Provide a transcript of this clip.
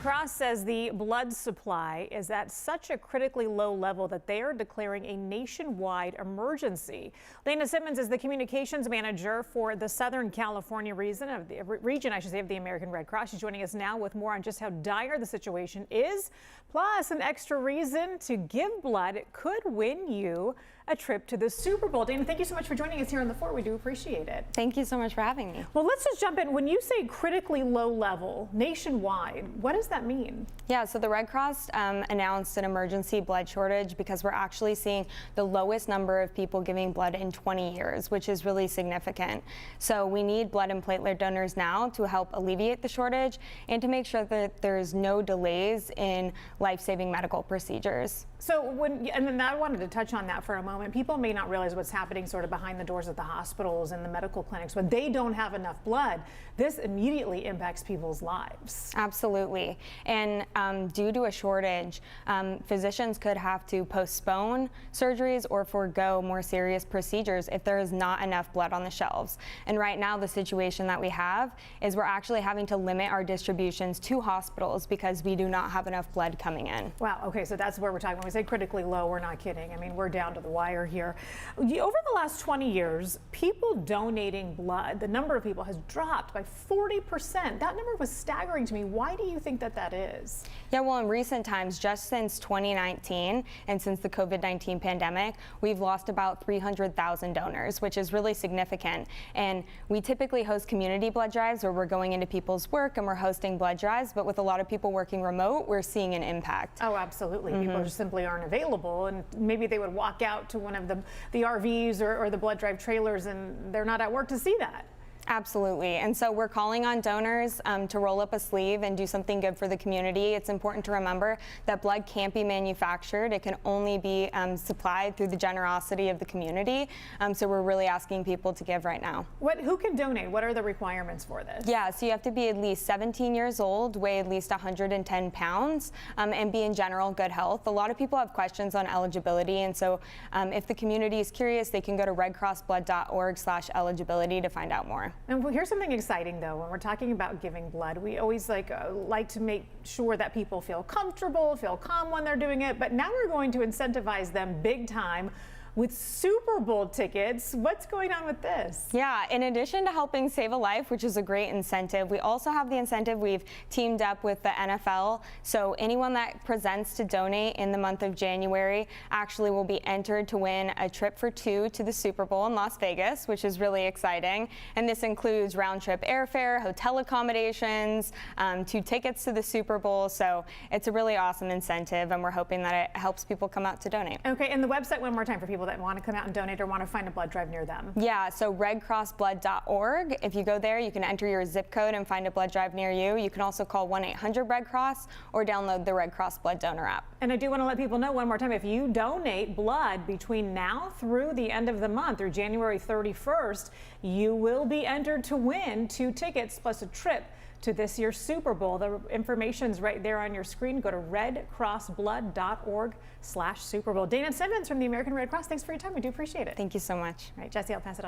Cross says the blood supply is at such a critically low level that they are declaring a nationwide emergency. Dana Simmons is the communications manager for the Southern California region of the American Red Cross. She's joining us now with more on just how dire the situation is, plus an extra reason to give blood. It could win you a trip to the Super Bowl. Dana, thank you so much for joining us here on The Fort. We do appreciate it. Thank you so much for having me. Well, let's just jump in. When you say critically low level nationwide, what does that mean? Yeah, so the Red Cross announced an emergency blood shortage because we're actually seeing the lowest number of people giving blood in 20 years, which is really significant. So we need blood and platelet donors now to help alleviate the shortage and to make sure that there's no delays in life-saving medical procedures. So then I wanted to touch on that for a moment. People may not realize what's happening sort of behind the doors at the hospitals and the medical clinics. When they don't have enough blood, this immediately impacts people's lives. Absolutely. And due to a shortage, physicians could have to postpone surgeries or forego more serious procedures if there is not enough blood on the shelves. And right now, the situation that we have is we're actually having to limit our distributions to hospitals because we do not have enough blood coming in. Wow. Okay. So that's where we're talking. When we say critically low, we're not kidding. I mean, we're down to the wire here. Over the last 20 years, people donating blood, the number of people has dropped by 40%. That number was staggering to me. Why do you think that that is? Yeah, well, in recent times, just since 2019 and since the COVID-19 pandemic, we've lost about 300,000 donors, which is really significant. And we typically host community blood drives where we're going into people's work and we're hosting blood drives. But with a lot of people working remote, we're seeing an impact. Oh, absolutely. People just simply aren't available. And maybe they would walk out to one of the RVs or the blood drive trailers and they're not at work to see that. Absolutely. And so we're calling on donors to roll up a sleeve and do something good for the community. It's important to remember that blood can't be manufactured. It can only be supplied through the generosity of the community. So we're really asking people to give right now. Who can donate? What are the requirements for this? Yeah, so you have to be at least 17 years old, weigh at least 110 pounds, and be in general good health. A lot of people have questions on eligibility. And so if the community is curious, they can go to redcrossblood.org/eligibility to find out more. And here's something exciting, though. When we're talking about giving blood, we always like to make sure that people feel comfortable, feel calm when they're doing it. But now we're going to incentivize them big time with Super Bowl tickets. What's going on with this? Yeah, in addition to helping save a life, which is a great incentive, we also have the incentive. We've teamed up with the NFL. So anyone that presents to donate in the month of January actually will be entered to win a trip for two to the Super Bowl in Las Vegas, which is really exciting. And this includes round-trip airfare, hotel accommodations, 2 tickets to the Super Bowl. So it's a really awesome incentive, and we're hoping that it helps people come out to donate. Okay, and the website one more time for people that want to come out and donate or want to find a blood drive near them. Yeah, so redcrossblood.org. If you go there, you can enter your zip code and find a blood drive near you. You can also call 1-800-RED-CROSS or download the Red Cross Blood Donor app. And I do want to let people know one more time, if you donate blood between now through the end of the month, through January 31st, you will be entered to win 2 tickets plus a trip to this year's Super Bowl. The information's right there on your screen. Go to redcrossblood.org/Super Bowl. Dana Simmons from the American Red Cross, thanks for your time. We do appreciate it. Thank you so much. All right, Jesse, I'll pass it on.